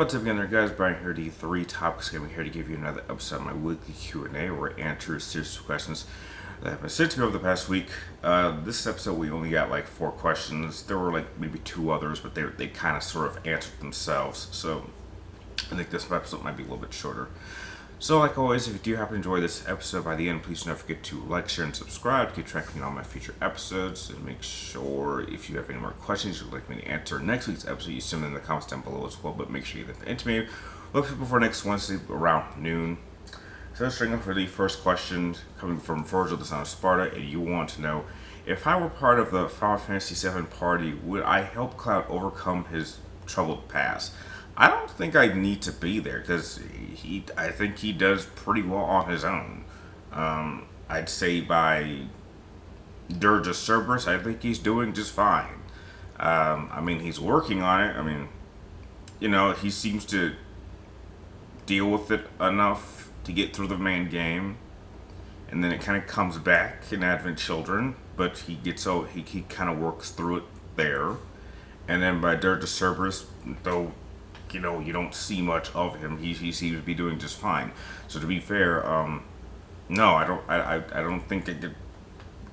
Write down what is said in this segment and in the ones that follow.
what's up again there guys, Brian here, the 3 Topics Gaming here to give you another episode of my weekly Q&A where I answer a series of questions that have been sent to me over the past week. This episode we only got like 4 questions. There were like maybe 2 others, but they kind of sort of answered themselves. So I think this episode might be a little bit shorter. So like always, if you do happen to enjoy this episode by the end, please don't forget to like, share, and subscribe to keep track of all my future episodes. And make sure if you have any more questions you'd like me to answer in next week's episode, you send them in the comments down below as well. But make sure you get them to me. Look before next Wednesday around noon. So let's string up for the first question coming from Virgil, the son of Sparta, and you want to know, if I were part of the Final Fantasy VII party, would I help Cloud overcome his troubled past? I don't think I need to be there because I think he does pretty well on his own. I'd say by Dirge of Cerberus, I think he's doing just fine. I mean, he's working on it. I mean, he seems to deal with it enough to get through the main game, and then it kind of comes back in Advent Children, but he kind of works through it there, and then by Dirge of Cerberus, though. You don't see much of him. He seems to be doing just fine. So to be fair, no, I don't think I could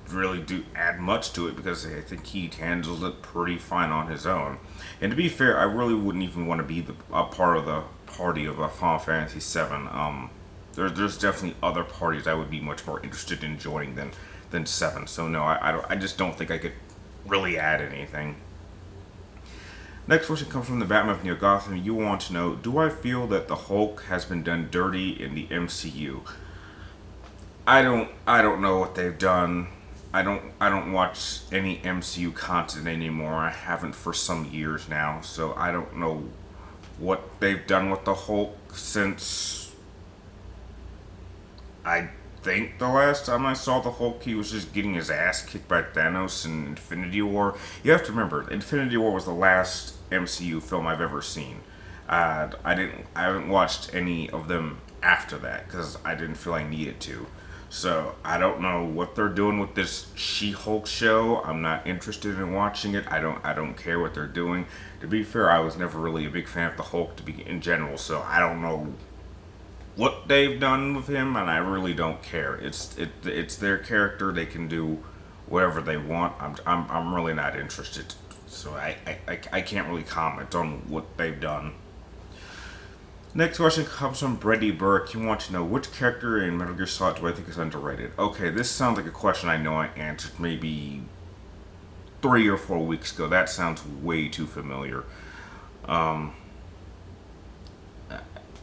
really add much to it because I think he handles it pretty fine on his own. And to be fair, I really wouldn't even want to be a part of the party of Final Fantasy VII. There's definitely other parties I would be much more interested in joining than 7. So no, I just don't think I could really add anything. Next question comes from the Batman of Neo Gotham. You want to know, do I feel that the Hulk has been done dirty in the MCU? I don't know what they've done. I don't watch any MCU content anymore. I haven't for some years now, so I don't know what they've done with the Hulk since I think the last time I saw the Hulk, he was just getting his ass kicked by Thanos in Infinity War. You have to remember, Infinity War was the last MCU film I've ever seen. I haven't watched any of them after that because I didn't feel I needed to. So I don't know what they're doing with this She-Hulk show. I'm not interested in watching it. I don't care what they're doing. To be fair, I was never really a big fan of the Hulk in general, so I don't know what they've done with him, and I really don't care. It's their character. They can do whatever they want. I'm really not interested. So I can't really comment on what they've done. Next question comes from Brady Burke. You want to know, which character in Metal Gear Solid do I think is underrated? Okay, this sounds like a question I know I answered maybe 3 or 4 weeks ago. That sounds way too familiar. I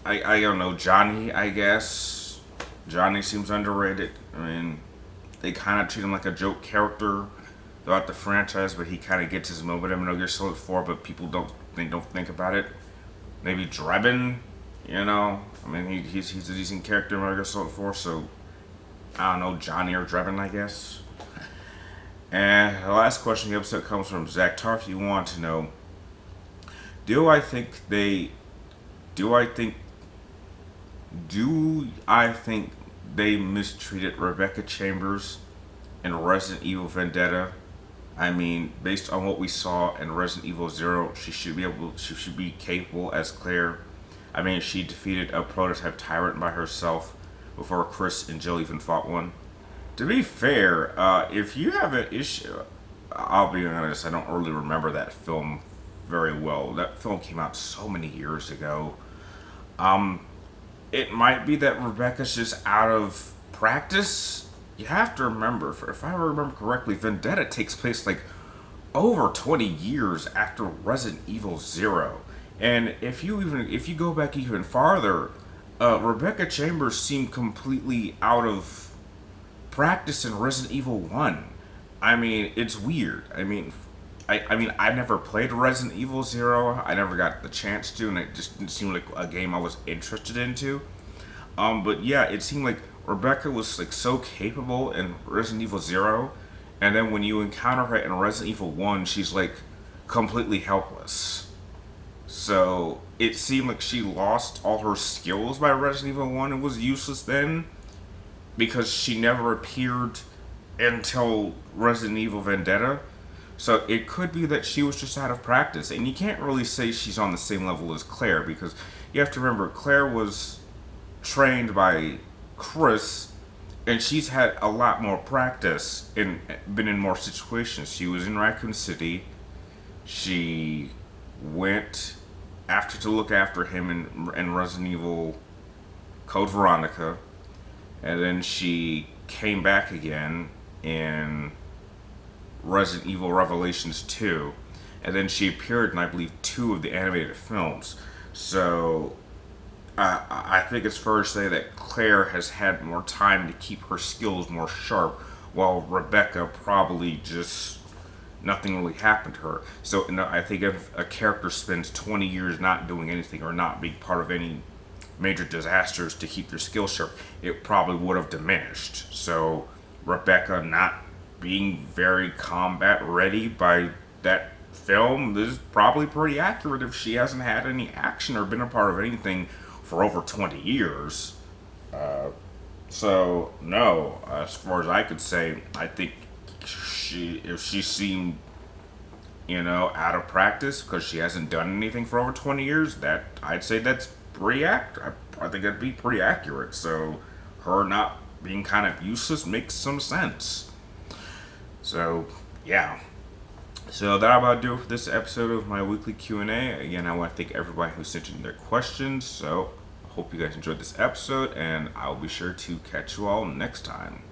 don't know, Johnny, I guess. Johnny seems underrated. I mean, they kind of treat him like a joke character throughout the franchise, but he kind of gets his moment in Metal Gear Solid 4, but people don't think about it. Maybe Drebin, I mean, he's a decent character in Metal Gear Solid 4, so I don't know, Johnny or Drebin, I guess. And the last question of the episode comes from Zach Tarf. You want to know, do I think they mistreated Rebecca Chambers in Resident Evil Vendetta? I mean, based on what we saw in Resident Evil 0, she should be capable as Claire. I mean, she defeated a prototype tyrant by herself before Chris and Jill even fought one. To be fair, if you have an issue, I'll be honest, I don't really remember that film very well. That film came out so many years ago. It might be that Rebecca's just out of practice. You have to remember, if I remember correctly, Vendetta takes place like over 20 years after Resident Evil 0. And if you go back even farther, Rebecca Chambers seemed completely out of practice in Resident Evil 1. I mean, it's weird. I mean, I never played Resident Evil 0. I never got the chance to, and it just didn't seem like a game I was interested into. But yeah, it seemed like Rebecca was like so capable in Resident Evil 0, and then when you encounter her in Resident Evil 1, she's like completely helpless. So it seemed like she lost all her skills by Resident Evil 1 and was useless then, because she never appeared until Resident Evil Vendetta. So it could be that she was just out of practice. And you can't really say she's on the same level as Claire, because you have to remember Claire was trained by Chris, and she's had a lot more practice and been in more situations. She was in Raccoon City. She went after to look after him in Resident Evil Code Veronica, and then she came back again in Resident Evil Revelations 2, and then she appeared in, I believe, 2 of the animated films. So I think it's fair to say that Claire has had more time to keep her skills more sharp, while Rebecca probably just nothing really happened to her. So I think if a character spends 20 years not doing anything or not being part of any major disasters to keep their skill sharp, it probably would have diminished. So Rebecca not being very combat ready by that film is probably pretty accurate if she hasn't had any action or been a part of anything for over 20 years. So no, as far as I could say, I think if she seemed, out of practice because she hasn't done anything for over 20 years, that I'd say that's pretty accurate. I think that'd be pretty accurate. So her not being kind of useless makes some sense. So yeah. So that about do it for this episode of my weekly Q&A. Again, I want to thank everybody who sent in their questions. So I hope you guys enjoyed this episode, and I'll be sure to catch you all next time.